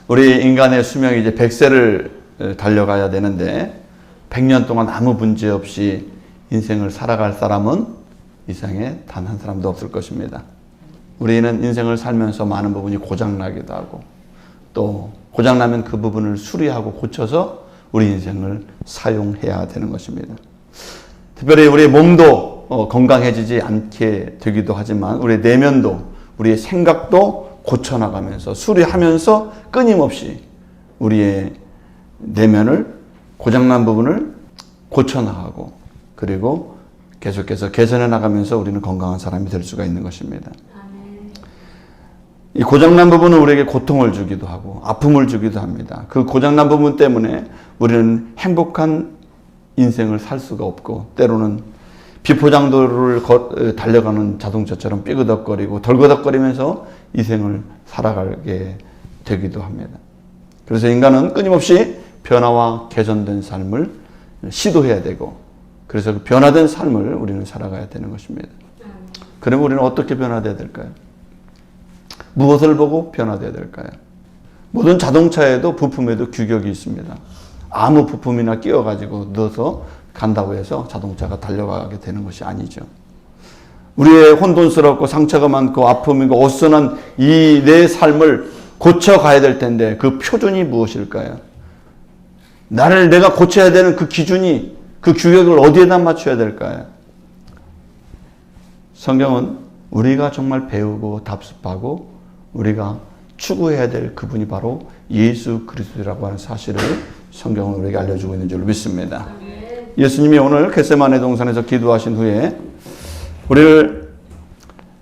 우리 인간의 수명이 이제 100세를 달려가야 되는데 100년 동안 아무 문제 없이 인생을 살아갈 사람은 이 세상에 단 한 사람도 없을 것입니다. 우리는 인생을 살면서 많은 부분이 고장나기도 하고 또 고장나면 그 부분을 수리하고 고쳐서 우리 인생을 사용해야 되는 것입니다. 특별히 우리의 몸도 건강해지지 않게 되기도 하지만 우리의 내면도 우리의 생각도 고쳐나가면서 수리하면서 끊임없이 우리의 내면을 고장난 부분을 고쳐나가고 그리고 계속해서 개선해 나가면서 우리는 건강한 사람이 될 수가 있는 것입니다. 이 고장난 부분은 우리에게 고통을 주기도 하고 아픔을 주기도 합니다. 그 고장난 부분 때문에 우리는 행복한 인생을 살 수가 없고 때로는 비포장도로를 달려가는 자동차처럼 삐그덕거리고 덜거덕거리면서 인생을 살아가게 되기도 합니다. 그래서 인간은 끊임없이 변화와 개선된 삶을 시도해야 되고 그래서 그 변화된 삶을 우리는 살아가야 되는 것입니다. 그러면 우리는 어떻게 변화돼야 될까요? 무엇을 보고 변화돼야 될까요? 모든 자동차에도 부품에도 규격이 있습니다. 아무 부품이나 끼워가지고 넣어서 간다고 해서 자동차가 달려가게 되는 것이 아니죠. 우리의 혼돈스럽고 상처가 많고 아픔이고 어수선한 이 내 삶을 고쳐가야 될 텐데 그 표준이 무엇일까요? 내가 고쳐야 되는 그 기준이 그 규격을 어디에다 맞춰야 될까요? 성경은 우리가 정말 배우고 답습하고 우리가 추구해야 될 그분이 바로 예수 그리스도라고 하는 사실을 성경은 우리에게 알려주고 있는 줄 믿습니다. 예수님이 오늘 겟세마네 동산에서 기도하신 후에 우리를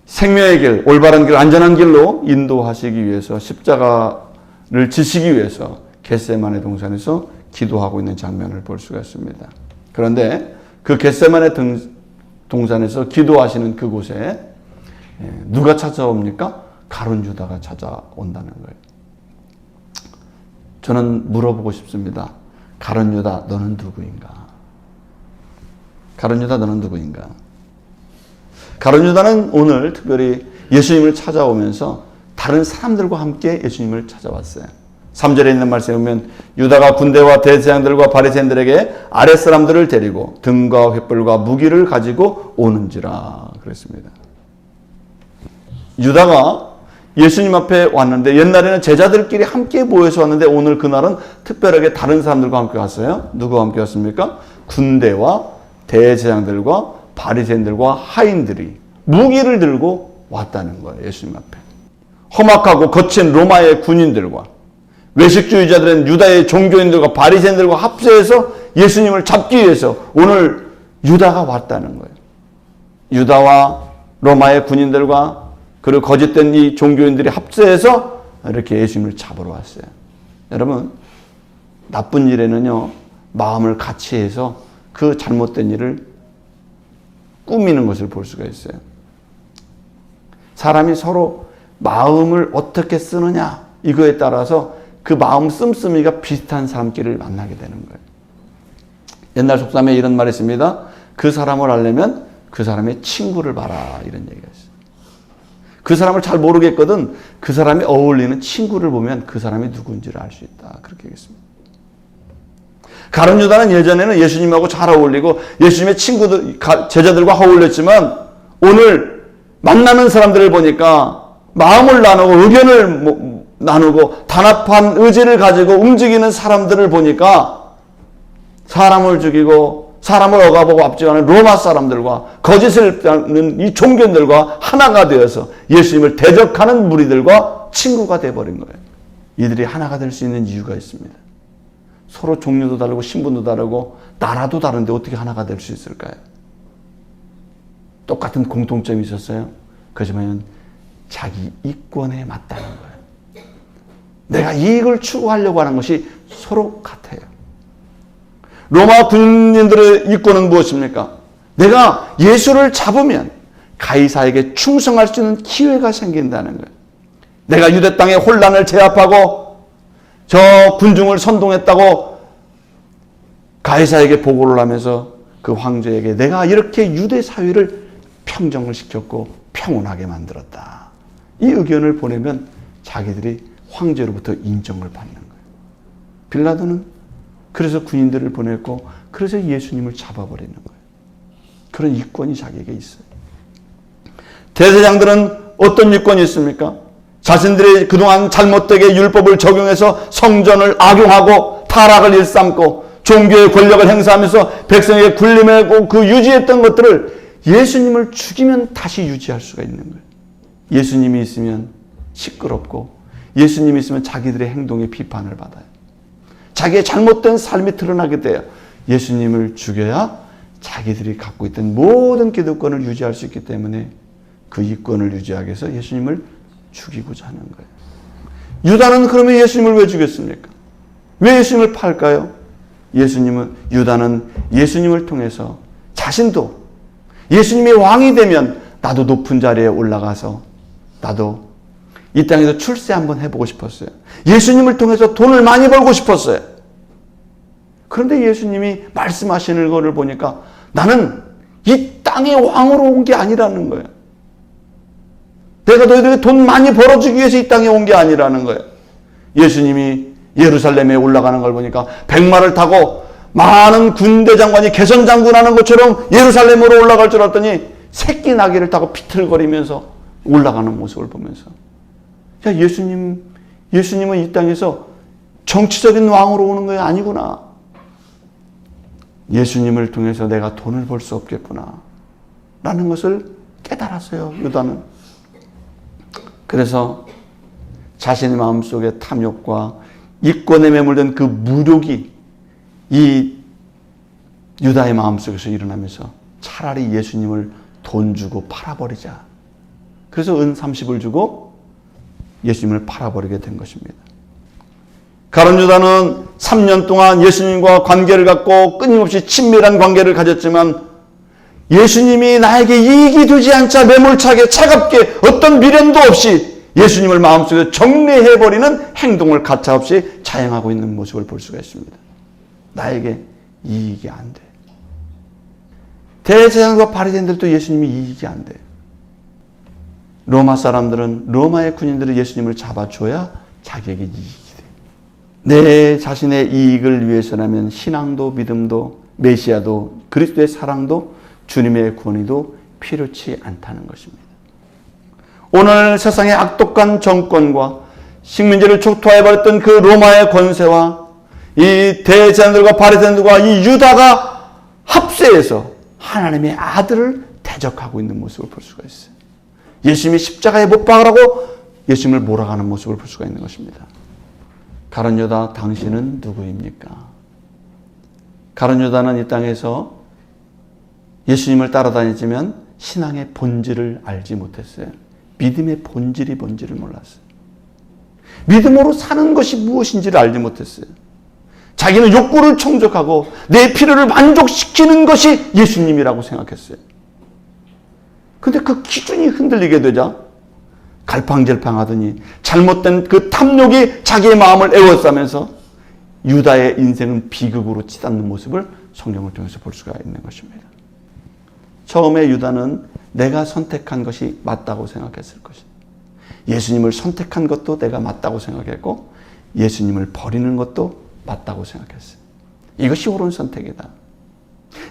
생명의 길, 올바른 길, 안전한 길로 인도하시기 위해서 십자가를 지시기 위해서 겟세마네 동산에서 기도하고 있는 장면을 볼 수가 있습니다. 그런데 그 겟세마네 동산에서 기도하시는 그곳에 누가 찾아옵니까? 가룟 유다가 찾아온다는 거예요. 저는 물어보고 싶습니다. 가룟 유다 너는 누구인가? 가룟 유다 너는 누구인가? 가룟 유다는 오늘 특별히 예수님을 찾아오면서 다른 사람들과 함께 예수님을 찾아왔어요. 3절에 있는 말씀에 보면 유다가 군대와 대제사장들과 바리새인들에게 아랫사람들을 데리고 등과 횃불과 무기를 가지고 오는지라 그랬습니다. 유다가 예수님 앞에 왔는데 옛날에는 제자들끼리 함께 모여서 왔는데 오늘 그날은 특별하게 다른 사람들과 함께 왔어요. 누구와 함께 왔습니까? 군대와 대제사장들과 바리새인들과 하인들이 무기를 들고 왔다는 거예요. 예수님 앞에. 험악하고 거친 로마의 군인들과 외식주의자들은 유다의 종교인들과 바리새인들과 합세해서 예수님을 잡기 위해서 오늘 유다가 왔다는 거예요. 유다와 로마의 군인들과 그리고 거짓된 이 종교인들이 합세해서 이렇게 예수님을 잡으러 왔어요. 여러분, 나쁜 일에는요, 마음을 같이 해서 그 잘못된 일을 꾸미는 것을 볼 수가 있어요. 사람이 서로 마음을 어떻게 쓰느냐, 이거에 따라서 그 마음 씀씀이가 비슷한 사람끼리를 만나게 되는 거예요. 옛날 속담에 이런 말이 있습니다. 그 사람을 알려면 그 사람의 친구를 봐라, 이런 얘기가 있어요. 그 사람을 잘 모르겠거든 그 사람이 어울리는 친구를 보면 그 사람이 누군지를 알 수 있다. 그렇게 얘기했습니다. 가룟 유다는 예전에는 예수님하고 잘 어울리고 예수님의 친구들, 제자들과 어울렸지만 오늘 만나는 사람들을 보니까 마음을 나누고 의견을 나누고 단합한 의지를 가지고 움직이는 사람들을 보니까 사람을 죽이고 사람을 억압하고 압제하는 로마 사람들과 거짓을 하는 이 종교인들과 하나가 되어서 예수님을 대적하는 무리들과 친구가 되어버린 거예요. 이들이 하나가 될 수 있는 이유가 있습니다. 서로 종류도 다르고 신분도 다르고 나라도 다른데 어떻게 하나가 될 수 있을까요? 똑같은 공통점이 있었어요. 그렇지만 자기 이권에 맞다는 거예요. 내가 이익을 추구하려고 하는 것이 서로 같아요. 로마 군인들의 이권은 무엇입니까? 내가 예수를 잡으면 가이사에게 충성할 수 있는 기회가 생긴다는 거예요. 내가 유대 땅의 혼란을 제압하고 저 군중을 선동했다고 가이사에게 보고를 하면서 그 황제에게 내가 이렇게 유대 사회를 평정을 시켰고 평온하게 만들었다. 이 의견을 보내면 자기들이 황제로부터 인정을 받는 거예요. 빌라도는 그래서 군인들을 보냈고 그래서 예수님을 잡아버리는 거예요. 그런 이권이 자기에게 있어요. 대제사장들은 어떤 이권이 있습니까? 자신들이 그동안 잘못되게 율법을 적용해서 성전을 악용하고 타락을 일삼고 종교의 권력을 행사하면서 백성에게 군림하고 그 유지했던 것들을 예수님을 죽이면 다시 유지할 수가 있는 거예요. 예수님이 있으면 시끄럽고 예수님이 있으면 자기들의 행동에 비판을 받아요. 자기의 잘못된 삶이 드러나게 돼요. 예수님을 죽여야 자기들이 갖고 있던 모든 기득권을 유지할 수 있기 때문에 그 이권을 유지하기 위해서 예수님을 죽이고자 하는 거예요. 유다는 그러면 예수님을 왜 죽였습니까? 왜 예수님을 팔까요? 유다는 예수님을 통해서 자신도 예수님이 왕이 되면 나도 높은 자리에 올라가서 나도 이 땅에서 출세 한번 해보고 싶었어요. 예수님을 통해서 돈을 많이 벌고 싶었어요. 그런데 예수님이 말씀하시는 것을 보니까 나는 이 땅의 왕으로 온 게 아니라는 거예요. 내가 너희들에게 돈 많이 벌어주기 위해서 이 땅에 온 게 아니라는 거예요. 예수님이 예루살렘에 올라가는 걸 보니까 백마를 타고 많은 군대 장관이 개선 장군하는 것처럼 예루살렘으로 올라갈 줄 알았더니 새끼 나귀를 타고 비틀거리면서 올라가는 모습을 보면서 야, 예수님은 이 땅에서 정치적인 왕으로 오는 게 아니구나. 예수님을 통해서 내가 돈을 벌 수 없겠구나. 라는 것을 깨달았어요, 유다는. 그래서 자신의 마음속에 탐욕과 이권에 매몰된 그 무력이 이 유다의 마음속에서 일어나면서 차라리 예수님을 돈 주고 팔아버리자. 그래서 은 30을 주고 예수님을 팔아버리게 된 것입니다. 가룟 유다는 3년 동안 예수님과 관계를 갖고 끊임없이 친밀한 관계를 가졌지만 예수님이 나에게 이익이 되지 않자 매몰차게 차갑게 어떤 미련도 없이 예수님을 마음속에 정리해버리는 행동을 가차없이 자행하고 있는 모습을 볼 수가 있습니다. 나에게 이익이 안 돼. 대제사장과 바리새인들도 예수님이 이익이 안 돼요. 로마 사람들은 로마의 군인들은 예수님을 잡아줘야 자기에게 이익이 돼요. 내 자신의 이익을 위해서라면 신앙도 믿음도 메시아도 그리스도의 사랑도 주님의 권위도 필요치 않다는 것입니다. 오늘 세상의 악독한 정권과 식민지를 촉토해버렸던 그 로마의 권세와 이 대제사장들과 바리새인들과 이 유다가 합세해서 하나님의 아들을 대적하고 있는 모습을 볼 수가 있어요. 예수님이 십자가에 못 박으라고 예수님을 몰아가는 모습을 볼 수가 있는 것입니다. 가룟 유다, 당신은 누구입니까? 가룟 유다는 이 땅에서 예수님을 따라다니지만 신앙의 본질을 알지 못했어요. 믿음의 본질이 뭔지를 몰랐어요. 믿음으로 사는 것이 무엇인지를 알지 못했어요. 자기는 욕구를 충족하고 내 필요를 만족시키는 것이 예수님이라고 생각했어요. 근데 그 기준이 흔들리게 되자 갈팡질팡하더니 잘못된 그 탐욕이 자기의 마음을 에워싸면서 유다의 인생은 비극으로 치닫는 모습을 성경을 통해서 볼 수가 있는 것입니다. 처음에 유다는 내가 선택한 것이 맞다고 생각했을 것이다. 예수님을 선택한 것도 내가 맞다고 생각했고 예수님을 버리는 것도 맞다고 생각했어요. 이것이 옳은 선택이다.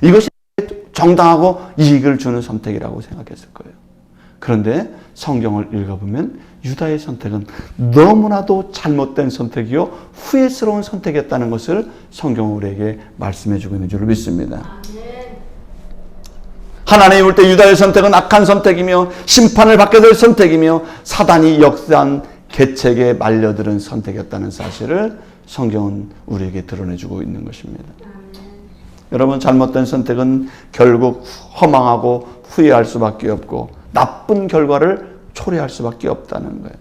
이것이 정당하고 이익을 주는 선택이라고 생각했을 거예요. 그런데 성경을 읽어보면 유다의 선택은 너무나도 잘못된 선택이요 후회스러운 선택이었다는 것을 성경은 우리에게 말씀해주고 있는 줄 믿습니다. 하나님이 볼 때 유다의 선택은 악한 선택이며 심판을 받게 될 선택이며 사단이 역사한 계책에 말려드는 선택이었다는 사실을 성경은 우리에게 드러내주고 있는 것입니다. 여러분, 잘못된 선택은 결국 허망하고 후회할 수밖에 없고 나쁜 결과를 초래할 수밖에 없다는 거예요.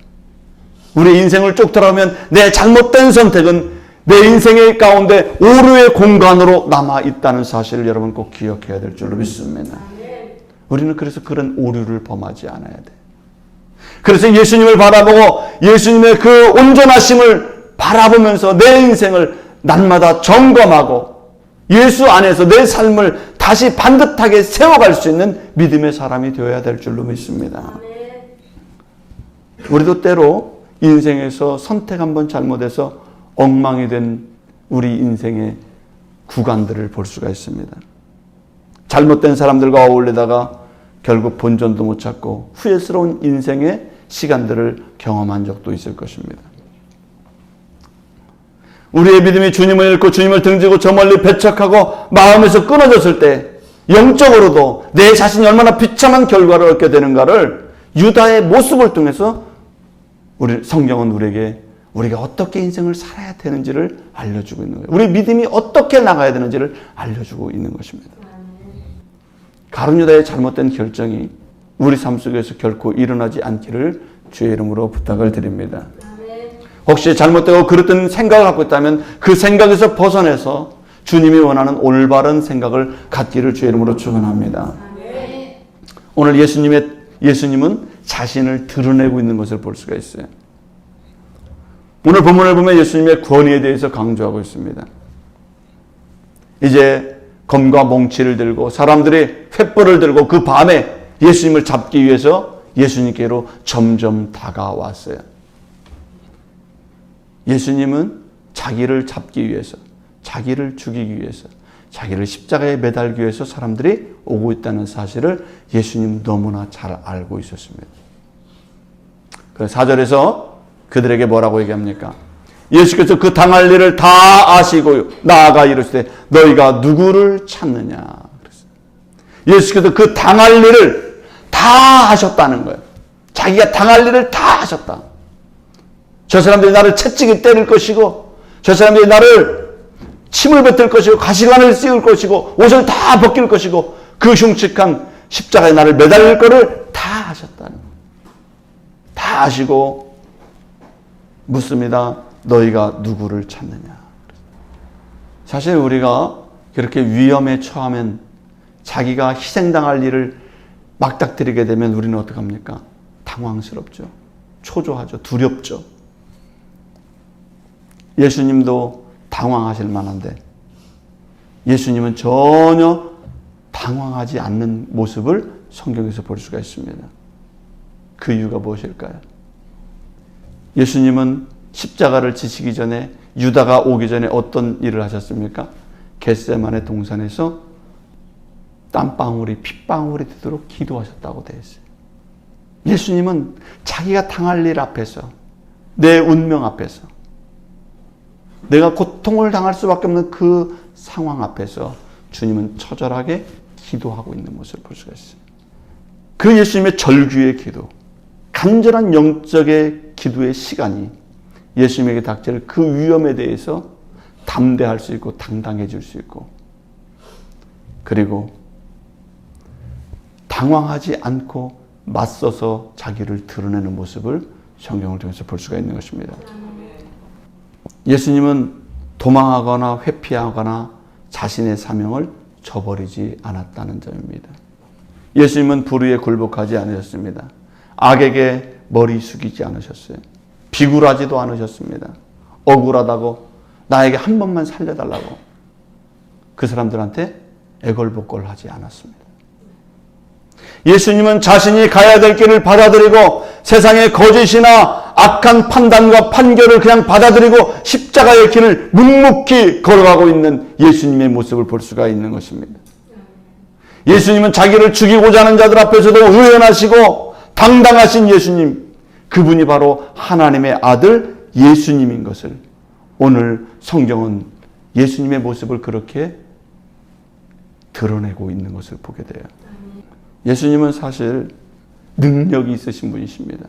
우리 인생을 쭉 돌아보면 내 잘못된 선택은 내 인생의 가운데 오류의 공간으로 남아있다는 사실을 여러분 꼭 기억해야 될 줄로 믿습니다. 우리는 그래서 그런 오류를 범하지 않아야 돼요. 그래서 예수님을 바라보고 예수님의 그 온전하심을 바라보면서 내 인생을 날마다 점검하고 예수 안에서 내 삶을 다시 반듯하게 세워갈 수 있는 믿음의 사람이 되어야 될 줄로 믿습니다. 우리도 때로 인생에서 선택 한번 잘못해서 엉망이 된 우리 인생의 구간들을 볼 수가 있습니다. 잘못된 사람들과 어울리다가 결국 본전도 못 찾고 후회스러운 인생의 시간들을 경험한 적도 있을 것입니다. 우리의 믿음이 주님을 잃고 주님을 등지고 저 멀리 배척하고 마음에서 끊어졌을 때 영적으로도 내 자신이 얼마나 비참한 결과를 얻게 되는가를 유다의 모습을 통해서 성경은 우리에게 우리가 어떻게 인생을 살아야 되는지를 알려주고 있는 거예요. 우리 믿음이 어떻게 나가야 되는지를 알려주고 있는 것입니다. 가룟 유다의 잘못된 결정이 우리 삶 속에서 결코 일어나지 않기를 주의 이름으로 부탁을 드립니다. 혹시 잘못되고 그릇된 생각을 갖고 있다면 그 생각에서 벗어나서 주님이 원하는 올바른 생각을 갖기를 주의 이름으로 축원합니다. 오늘 예수님은 자신을 드러내고 있는 것을 볼 수가 있어요. 오늘 본문을 보면 예수님의 권위에 대해서 강조하고 있습니다. 이제 검과 몽치를 들고 사람들이 횃불을 들고 그 밤에 예수님을 잡기 위해서 예수님께로 점점 다가왔어요. 예수님은 자기를 잡기 위해서, 자기를 죽이기 위해서, 자기를 십자가에 매달기 위해서 사람들이 오고 있다는 사실을 예수님 너무나 잘 알고 있었습니다. 그래서 4절에서 그들에게 뭐라고 얘기합니까? 예수께서 그 당할 일을 다 아시고 나아가 이르시되 너희가 누구를 찾느냐 그랬어요. 예수께서 그 당할 일을 다 하셨다는 거예요. 자기가 당할 일을 다 하셨다. 저 사람들이 나를 채찍에 때릴 것이고 저 사람들이 나를 침을 뱉을 것이고 가시관을 씌울 것이고 옷을 다 벗길 것이고 그 흉측한 십자가에 나를 매달릴 거를 다 하셨다는 거예요. 다 하시고 묻습니다. 너희가 누구를 찾느냐. 사실 우리가 그렇게 위험에 처하면 자기가 희생당할 일을 막닥뜨리게 되면 우리는 어떡합니까? 당황스럽죠. 초조하죠. 두렵죠. 예수님도 당황하실 만한데 예수님은 전혀 당황하지 않는 모습을 성경에서 볼 수가 있습니다. 그 이유가 무엇일까요? 예수님은 십자가를 지시기 전에 유다가 오기 전에 어떤 일을 하셨습니까? 겟세마네 동산에서 땀방울이 핏방울이 되도록 기도하셨다고 되어 있어요. 예수님은 자기가 당할 일 앞에서 내 운명 앞에서 내가 고통을 당할 수밖에 없는 그 상황 앞에서 주님은 처절하게 기도하고 있는 모습을 볼 수가 있어요. 그 예수님의 절규의 기도, 간절한 영적의 기도의 시간이 예수님에게 닥칠 그 위험에 대해서 담대할 수 있고 당당해질 수 있고 그리고 당황하지 않고 맞서서 자기를 드러내는 모습을 성경을 통해서 볼 수가 있는 것입니다. 예수님은 도망하거나 회피하거나 자신의 사명을 저버리지 않았다는 점입니다. 예수님은 불의에 굴복하지 않으셨습니다. 악에게 머리 숙이지 않으셨어요. 비굴하지도 않으셨습니다. 억울하다고 나에게 한 번만 살려달라고 그 사람들한테 애걸복걸하지 않았습니다. 예수님은 자신이 가야 될 길을 받아들이고 세상의 거짓이나 악한 판단과 판결을 그냥 받아들이고 십자가의 길을 묵묵히 걸어가고 있는 예수님의 모습을 볼 수가 있는 것입니다. 예수님은 자기를 죽이고자 하는 자들 앞에서도 의연하시고 당당하신 예수님, 그분이 바로 하나님의 아들 예수님인 것을 오늘 성경은 예수님의 모습을 그렇게 드러내고 있는 것을 보게 돼요. 예수님은 사실 능력이 있으신 분이십니다.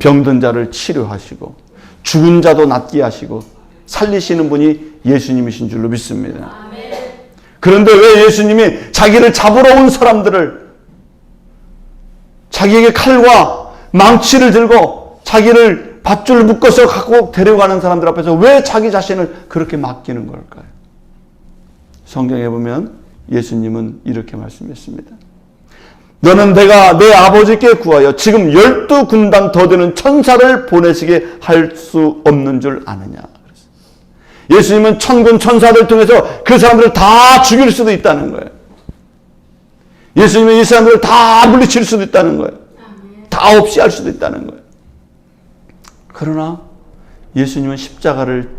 병든 자를 치료하시고 죽은 자도 낫게 하시고 살리시는 분이 예수님이신 줄로 믿습니다. 그런데 왜 예수님이 자기를 잡으러 온 사람들을 자기에게 칼과 망치를 들고 자기를 밧줄을 묶어서 갖고 데려가는 사람들 앞에서 왜 자기 자신을 그렇게 맡기는 걸까요? 성경에 보면 예수님은 이렇게 말씀했습니다. 너는 내가 내 아버지께 구하여 지금 12군단 더 되는 천사를 보내시게 할 수 없는 줄 아느냐. 예수님은 천군 천사들 통해서 그 사람들을 다 죽일 수도 있다는 거예요. 예수님은 이 사람들을 다 물리칠 수도 있다는 거예요. 다 없이 할 수도 있다는 거예요. 그러나 예수님은 십자가를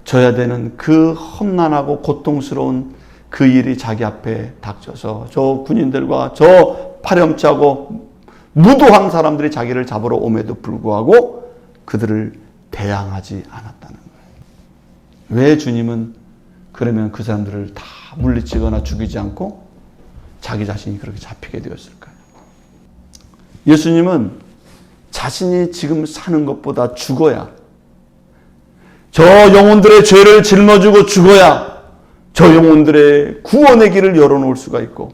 져야 되는 그 험난하고 고통스러운 그 일이 자기 앞에 닥쳐서 저 군인들과 저 파렴치하고 무도한 사람들이 자기를 잡으러 옴에도 불구하고 그들을 대항하지 않았다는 거예요. 왜 주님은 그러면 그 사람들을 다 물리치거나 죽이지 않고 자기 자신이 그렇게 잡히게 되었을까요? 예수님은 자신이 지금 사는 것보다 죽어야, 저 영혼들의 죄를 짊어지고 죽어야 저 영혼들의 구원의 길을 열어놓을 수가 있고,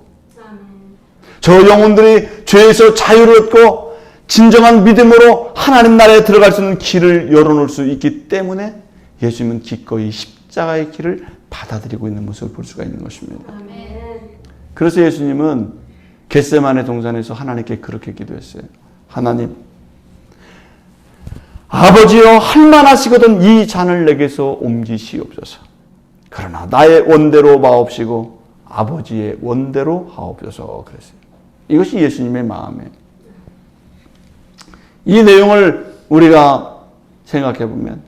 저 영혼들이 죄에서 자유를 얻고 진정한 믿음으로 하나님 나라에 들어갈 수 있는 길을 열어놓을 수 있기 때문에 예수님은 기꺼이 십자가의 길을 받아들이고 있는 모습을 볼 수가 있는 것입니다. 그래서 예수님은 겟세마네 동산에서 하나님께 그렇게 기도했어요. 하나님, 아버지여, 할만하시거든 이 잔을 내게서 옮기시옵소서. 그러나 나의 원대로 마옵시고 아버지의 원대로 하옵소서 그랬어요. 이것이 예수님의 마음이에요. 이 내용을 우리가 생각해 보면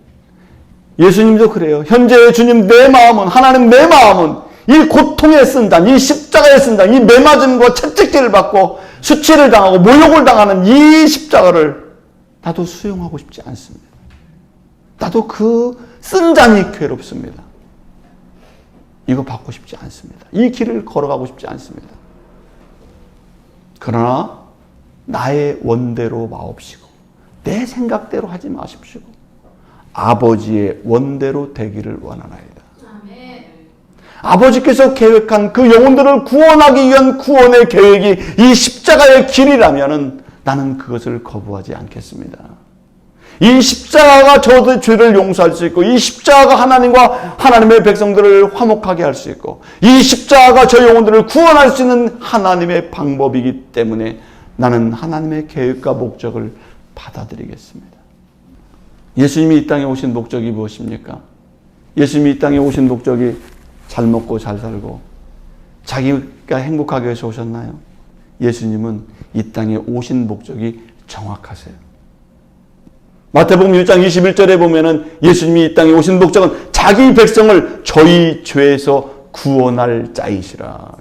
예수님도 그래요. 현재의 주님, 내 마음은, 하나님 내 마음은 이 고통에 쓴 잔, 이 십자가에 쓴 잔, 이 매맞음과 채찍질을 받고 수치를 당하고 모욕을 당하는 이 십자가를 나도 수용하고 싶지 않습니다. 나도 그 쓴 잔이 괴롭습니다. 이거 받고 싶지 않습니다. 이 길을 걸어가고 싶지 않습니다. 그러나 나의 원대로 마옵시고 내 생각대로 하지 마십시오. 아버지의 원대로 되기를 원하나이다. 아멘. 아버지께서 계획한 그 영혼들을 구원하기 위한 구원의 계획이 이 십자가의 길이라면 나는 그것을 거부하지 않겠습니다. 이 십자가가 저의 죄를 용서할 수 있고, 이 십자가가 하나님과 하나님의 백성들을 화목하게 할 수 있고, 이 십자가가 저 영혼들을 구원할 수 있는 하나님의 방법이기 때문에 나는 하나님의 계획과 목적을 받아들이겠습니다. 예수님이 이 땅에 오신 목적이 무엇입니까? 예수님이 이 땅에 오신 목적이 잘 먹고 잘 살고 자기가 행복하게 위해서 오셨나요? 예수님은 이 땅에 오신 목적이 정확하세요. 마태복음 1장 21절에 보면은 예수님이 이 땅에 오신 목적은 자기 백성을 저희 죄에서 구원할 자이시라.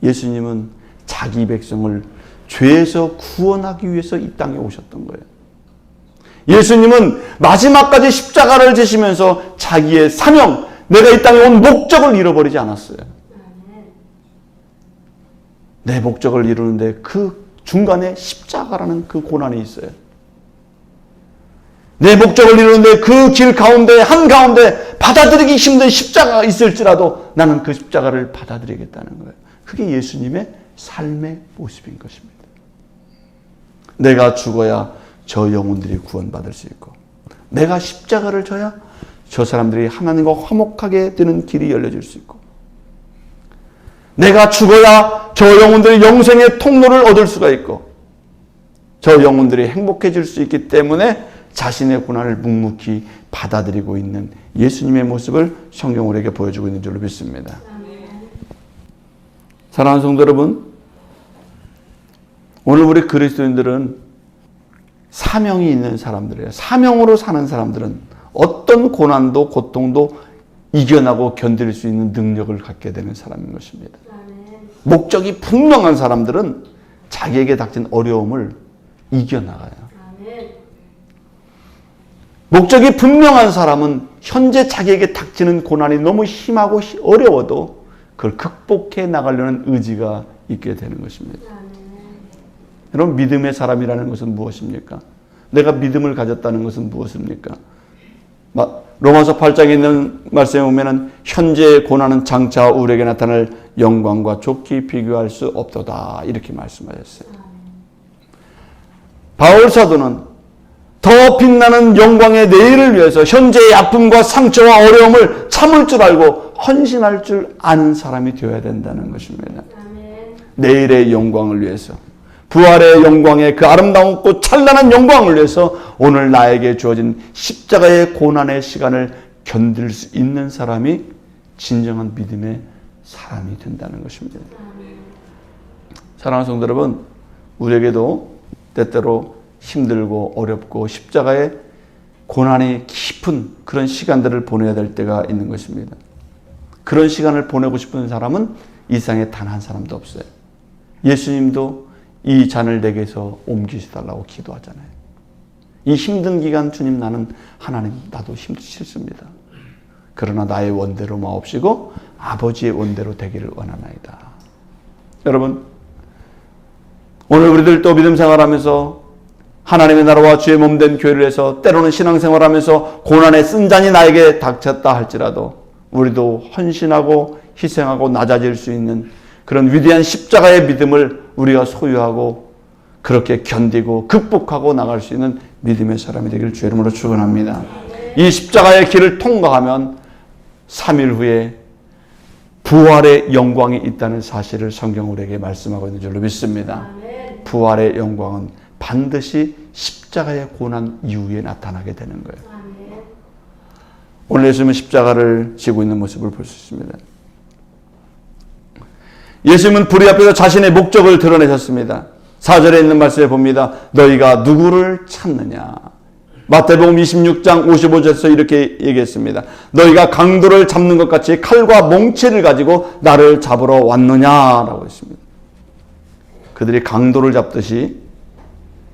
예수님은 자기 백성을 죄에서 구원하기 위해서 이 땅에 오셨던 거예요. 예수님은 마지막까지 십자가를 지시면서 자기의 사명, 내가 이 땅에 온 목적을 잃어버리지 않았어요. 내 목적을 이루는데 그 중간에 십자가라는 그 고난이 있어요. 내 목적을 이루는데 그 길 가운데 한가운데 받아들이기 힘든 십자가가 있을지라도 나는 그 십자가를 받아들이겠다는 거예요. 그게 예수님의 삶의 모습인 것입니다. 내가 죽어야 저 영혼들이 구원받을 수 있고, 내가 십자가를 져야 저 사람들이 하나님과 화목하게 되는 길이 열려질 수 있고, 내가 죽어야 저 영혼들이 영생의 통로를 얻을 수가 있고, 저 영혼들이 행복해질 수 있기 때문에 자신의 고난을 묵묵히 받아들이고 있는 예수님의 모습을 성경 우리에게 보여주고 있는 줄로 믿습니다. 사랑하는 성도 여러분, 오늘 우리 그리스도인들은 사명이 있는 사람들이에요. 사명으로 사는 사람들은 어떤 고난도 고통도 이겨나고 견딜 수 있는 능력을 갖게 되는 사람인 것입니다. 목적이 분명한 사람들은 자기에게 닥친 어려움을 이겨나가요. 목적이 분명한 사람은 현재 자기에게 닥치는 고난이 너무 심하고 어려워도 그걸 극복해 나가려는 의지가 있게 되는 것입니다. 여러분, 믿음의 사람이라는 것은 무엇입니까? 내가 믿음을 가졌다는 것은 무엇입니까? 로마서 8장에 있는 말씀에 보면은 현재의 고난은 장차 우리에게 나타날 영광과 좋게 비교할 수 없도다, 이렇게 말씀하셨어요. 바울 사도는 더 빛나는 영광의 내일을 위해서 현재의 아픔과 상처와 어려움을 참을 줄 알고 헌신할 줄 아는 사람이 되어야 된다는 것입니다. 내일의 영광을 위해서, 부활의 영광의 그 아름다웠고 찬란한 영광을 위해서 오늘 나에게 주어진 십자가의 고난의 시간을 견딜 수 있는 사람이 진정한 믿음의 사람이 된다는 것입니다. 사랑하는 성도 여러분, 우리에게도 때때로 힘들고 어렵고 십자가의 고난이 깊은 그런 시간들을 보내야 될 때가 있는 것입니다. 그런 시간을 보내고 싶은 사람은 이 세상에 단 한 사람도 없어요. 예수님도 이 잔을 내게서 옮기시달라고 기도하잖아요. 이 힘든 기간 주님 나는 하나님 나도 싫습니다. 그러나 나의 원대로 마옵시고 아버지의 원대로 되기를 원하나이다. 여러분 오늘 우리들 또 믿음 생활하면서 하나님의 나라와 주의 몸된 교회를 해서 때로는 신앙생활하면서 고난의 쓴 잔이 나에게 닥쳤다 할지라도 우리도 헌신하고 희생하고 낮아질 수 있는 그런 위대한 십자가의 믿음을 우리가 소유하고 그렇게 견디고 극복하고 나갈 수 있는 믿음의 사람이 되기를 주의 이름으로 축원합니다. 이 십자가의 길을 통과하면 3일 후에 부활의 영광이 있다는 사실을 성경 우리에게 말씀하고 있는 줄로 믿습니다. 부활의 영광은 반드시 십자가의 고난 이후에 나타나게 되는 거예요. 오늘 예수님은 십자가를 지고 있는 모습을 볼 수 있습니다. 예수님은 불의 앞에서 자신의 목적을 드러내셨습니다. 4절에 있는 말씀에 봅니다. 너희가 누구를 찾느냐. 마태복음 26장 55절에서 이렇게 얘기했습니다. 너희가 강도를 잡는 것 같이 칼과 몽치를 가지고 나를 잡으러 왔느냐라고 했습니다. 그들이 강도를 잡듯이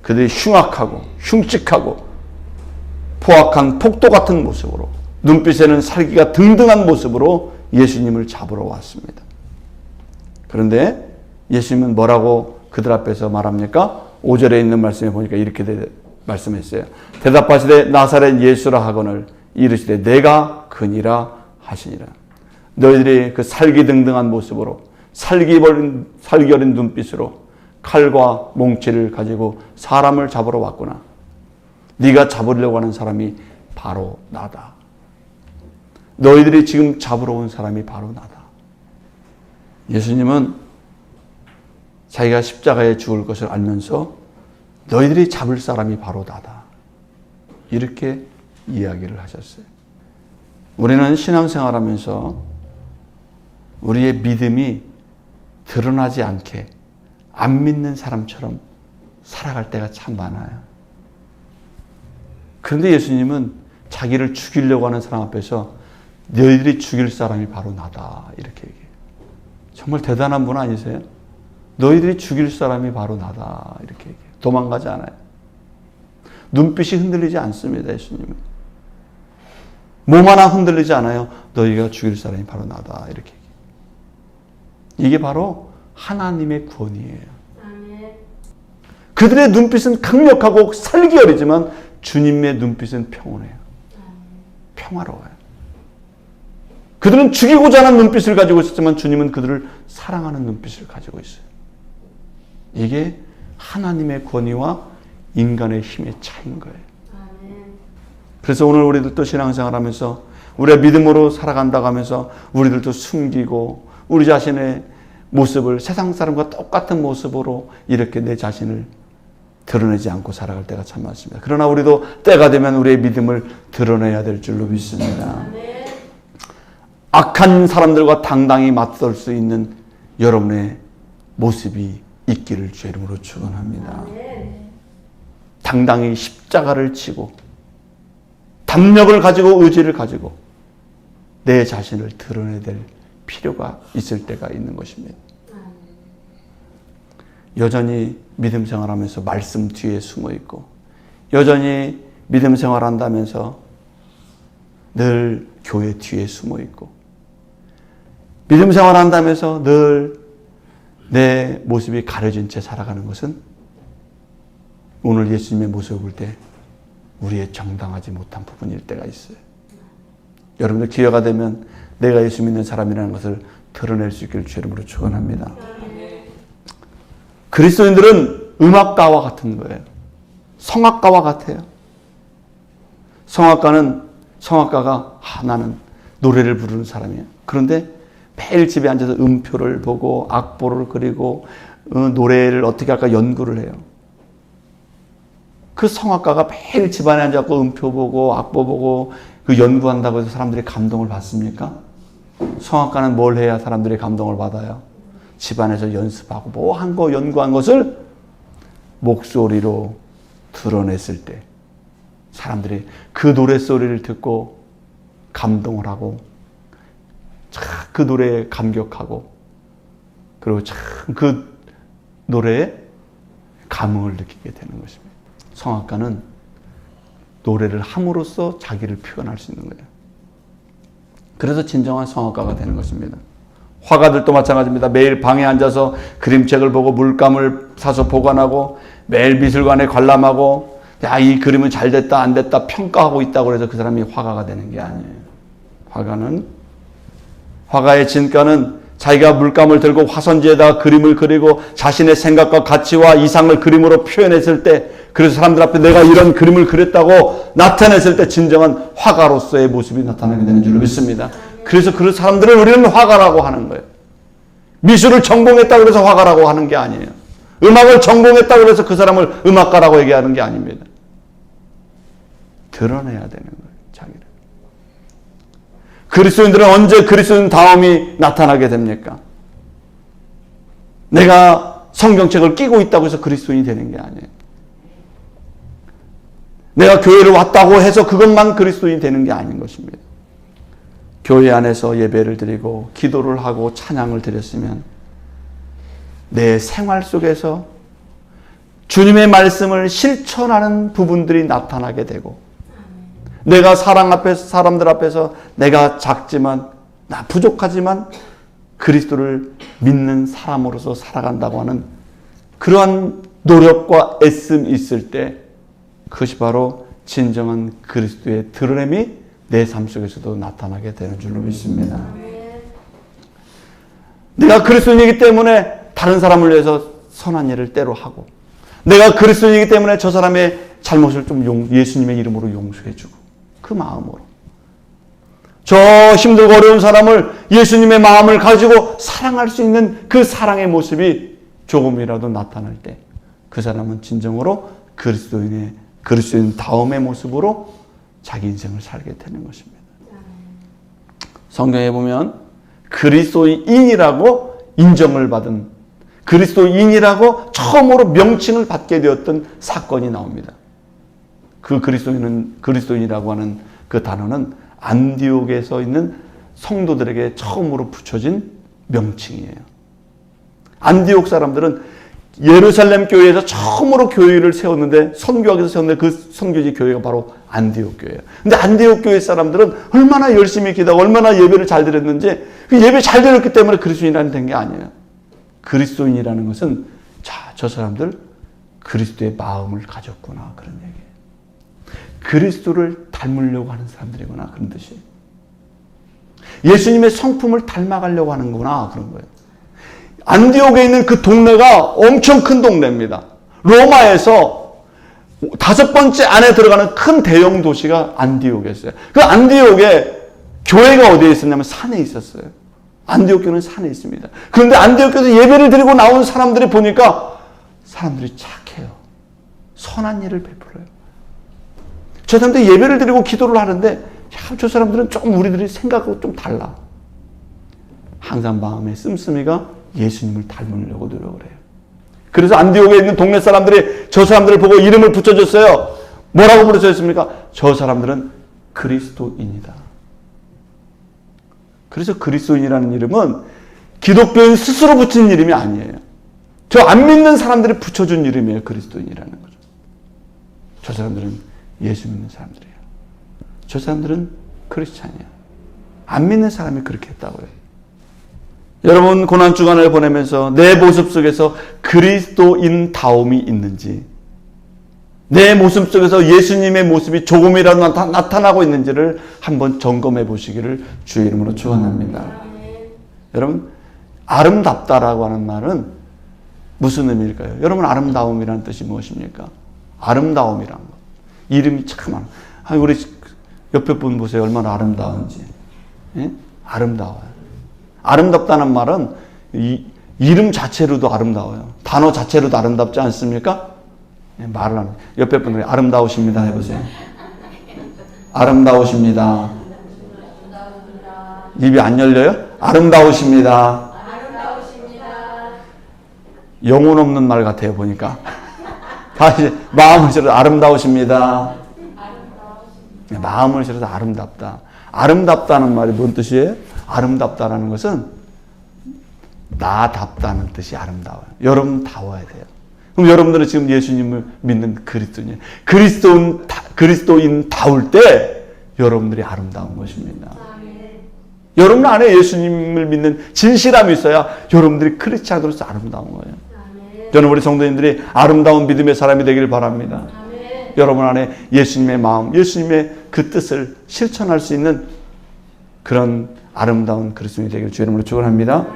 그들이 흉악하고 흉측하고 포악한 폭도 같은 모습으로 눈빛에는 살기가 등등한 모습으로 예수님을 잡으러 왔습니다. 그런데 예수님은 뭐라고 그들 앞에서 말합니까? 5절에 있는 말씀에 보니까 이렇게 말씀했어요. 대답하시되 나사렛 예수라 하거늘 이르시되 내가 그니라 하시니라. 너희들이 그 살기등등한 모습으로 살기 어린 눈빛으로 칼과 몽치를 가지고 사람을 잡으러 왔구나. 네가 잡으려고 하는 사람이 바로 나다. 너희들이 지금 잡으러 온 사람이 바로 나다. 예수님은 자기가 십자가에 죽을 것을 알면서 너희들이 잡을 사람이 바로 나다. 이렇게 이야기를 하셨어요. 우리는 신앙생활하면서 우리의 믿음이 드러나지 않게 안 믿는 사람처럼 살아갈 때가 참 많아요. 그런데 예수님은 자기를 죽이려고 하는 사람 앞에서 너희들이 죽일 사람이 바로 나다. 이렇게 얘기해요. 정말 대단한 분 아니세요? 너희들이 죽일 사람이 바로 나다. 이렇게 얘기해요. 도망가지 않아요. 눈빛이 흔들리지 않습니다. 예수님은. 몸 하나 흔들리지 않아요. 너희가 죽일 사람이 바로 나다. 이렇게 얘기해요. 이게 바로 하나님의 구원이에요. 그들의 눈빛은 강력하고 살기 어리지만 주님의 눈빛은 평온해요. 평화로워요. 그들은 죽이고자 하는 눈빛을 가지고 있었지만 주님은 그들을 사랑하는 눈빛을 가지고 있어요. 이게 하나님의 권위와 인간의 힘의 차이인 거예요. 그래서 오늘 우리들도 신앙생활하면서 우리가 믿음으로 살아간다고 하면서 우리들도 숨기고 우리 자신의 모습을 세상 사람과 똑같은 모습으로 이렇게 내 자신을 드러내지 않고 살아갈 때가 참 많습니다. 그러나 우리도 때가 되면 우리의 믿음을 드러내야 될 줄로 믿습니다. 악한 사람들과 당당히 맞설 수 있는 여러분의 모습이 있기를 주의 이름으로 축원합니다. 당당히 십자가를 지고 담력을 가지고 의지를 가지고 내 자신을 드러내야 될 필요가 있을 때가 있는 것입니다. 여전히 믿음 생활하면서 말씀 뒤에 숨어 있고 여전히 믿음 생활한다면서 늘 교회 뒤에 숨어 있고 믿음 생활한다면서 늘 내 모습이 가려진 채 살아가는 것은 오늘 예수님의 모습을 볼 때 우리의 정당하지 못한 부분일 때가 있어요. 여러분들 기회가 되면 내가 예수 믿는 사람이라는 것을 드러낼 수 있기를 주의 이름으로 축원합니다. 그리스도인들은 음악가와 같은 거예요. 성악가와 같아요. 성악가가 나는 노래를 부르는 사람이에요. 그런데 매일 집에 앉아서 음표를 보고 악보를 그리고 노래를 어떻게 할까 연구를 해요. 그 성악가가 매일 집안에 앉아서 음표 보고 악보 보고 그 연구한다고 해서 사람들이 감동을 받습니까? 성악가는 뭘 해야 사람들이 감동을 받아요? 집안에서 연습하고 뭐 한 거 연구한 것을 목소리로 드러냈을 때 사람들이 그 노랫소리를 듣고 감동을 하고 참 그 노래에 감격하고 그리고 참 그 노래에 감흥을 느끼게 되는 것입니다. 성악가는 노래를 함으로써 자기를 표현할 수 있는 거예요. 그래서 진정한 성악가가 되는 것입니다. 화가들도 마찬가지입니다. 매일 방에 앉아서 그림책을 보고 물감을 사서 보관하고 매일 미술관에 관람하고 야, 이 그림은 잘 됐다 안 됐다 평가하고 있다고 해서 그 사람이 화가가 되는 게 아니에요. 화가의 진가는 자기가 물감을 들고 화선지에다가 그림을 그리고 자신의 생각과 가치와 이상을 그림으로 표현했을 때, 그래서 사람들 앞에 내가 이런 그림을 그렸다고 나타냈을 때 진정한 화가로서의 모습이 나타나게 되는 줄 믿습니다. 그래서 그 사람들을 우리는 화가라고 하는 거예요. 미술을 전공했다고 해서 화가라고 하는 게 아니에요. 음악을 전공했다고 해서 그 사람을 음악가라고 얘기하는 게 아닙니다. 드러내야 되는 거예요, 자기를. 그리스도인들은 언제 그리스도인 다움이 나타나게 됩니까? 내가 성경책을 끼고 있다고 해서 그리스도인이 되는 게 아니에요. 내가 교회를 왔다고 해서 그것만 그리스도인이 되는 게 아닌 것입니다. 교회 안에서 예배를 드리고 기도를 하고 찬양을 드렸으면 내 생활 속에서 주님의 말씀을 실천하는 부분들이 나타나게 되고, 내가 사람들 앞에서 내가 작지만, 나 부족하지만 그리스도를 믿는 사람으로서 살아간다고 하는 그러한 노력과 애씀이 있을 때, 그것이 바로 진정한 그리스도의 드러냄이 내 삶 속에서도 나타나게 되는 줄로 믿습니다. 내가 그리스도인이기 때문에 다른 사람을 위해서 선한 일을 때로 하고, 내가 그리스도인이기 때문에 저 사람의 잘못을 좀 예수님의 이름으로 용서해주고, 그 마음으로 저 힘들고 어려운 사람을 예수님의 마음을 가지고 사랑할 수 있는 그 사랑의 모습이 조금이라도 나타날 때, 그 사람은 진정으로 그리스도인 다음의 모습으로 자기 인생을 살게 되는 것입니다. 성경에 보면 그리스도인이라고 인정을 받은, 그리스도인이라고 처음으로 명칭을 받게 되었던 사건이 나옵니다. 그 그리스도인이라고 하는 그 단어는 안디옥에서 있는 성도들에게 처음으로 붙여진 명칭이에요. 안디옥 사람들은 예루살렘 교회에서 처음으로 교회를 세웠는데, 선교하기 위해서 세웠는데 그 선교지 교회가 바로 안디옥 교회예요. 근데 안디옥 교회 사람들은 얼마나 열심히 기도하고 얼마나 예배를 잘 드렸는지, 그 예배 잘 드렸기 때문에 그리스도인이 된 게 아니에요. 그리스도인이라는 것은 저 사람들 그리스도의 마음을 가졌구나, 그런 얘기예요. 그리스도를 닮으려고 하는 사람들이구나, 그런 뜻이에요. 예수님의 성품을 닮아가려고 하는구나, 그런 거예요. 안디옥에 있는 그 동네가 엄청 큰 동네입니다. 로마에서 5번째 안에 들어가는 큰 대형 도시가 안디옥이었어요. 그 안디옥에 교회가 어디에 있었냐면 산에 있었어요. 안디옥 교회는 산에 있습니다. 그런데 안디옥 교회에서 예배를 드리고 나온 사람들이 보니까 사람들이 착해요. 선한 일을 베풀어요. 저 사람들이 예배를 드리고 기도를 하는데, 저 사람들은 조금 우리들이 생각하고 좀 달라. 항상 마음의 씀씀이가 예수님을 닮으려고 노력을 해요. 그래서 안디옥에 있는 동네 사람들이 저 사람들을 보고 이름을 붙여줬어요. 뭐라고 부르셨습니까? 저 사람들은 그리스도인이다. 그래서 그리스도인이라는 이름은 기독교인 스스로 붙인 이름이 아니에요. 저 안 믿는 사람들이 붙여준 이름이에요. 그리스도인이라는 거죠. 저 사람들은 예수 믿는 사람들이에요. 저 사람들은 크리스찬이야. 안 믿는 사람이 그렇게 했다고요. 여러분, 고난주간을 보내면서 내 모습 속에서 그리스도인다움이 있는지, 내 모습 속에서 예수님의 모습이 조금이라도 나타나고 있는지를 한번 점검해 보시기를 주의 이름으로 축원합니다. 여러분, 아름답다라고 하는 말은 무슨 의미일까요? 여러분, 아름다움이라는 뜻이 무엇입니까? 아름다움이란 것. 이름이 참 많아. 우리 옆에 분 보세요. 얼마나 아름다운지. 예? 아름다워요. 아름답다는 말은 이름 자체로도 아름다워요. 단어 자체로도 아름답지 않습니까? 예, 말을 하는. 옆에 분들이 아름다우십니다 해보세요. 아름다우십니다. 입이 안 열려요? 아름다우십니다. 영혼 없는 말 같아요, 보니까. 다시 마음을 실어서 아름다우십니다. 마음을 실어서 아름답다. 아름답다는 말이 뭔 뜻이에요? 아름답다라는 것은 나답다는 뜻이 아름다워요. 여러분다워야 돼요. 그럼 여러분들은 지금 예수님을 믿는 그리스도인, 그리스도인다울 때 여러분들이 아름다운 것입니다. 여러분 안에 예수님을 믿는 진실함이 있어야 여러분들이 크리스찬으로서 아름다운 거예요. 저는 우리 성도님들이 아름다운 믿음의 사람이 되기를 바랍니다. 여러분 안에 예수님의 마음, 예수님의 그 뜻을 실천할 수 있는 그런 아름다운 그리스도인이 되기를 주의 이름으로 축원합니다.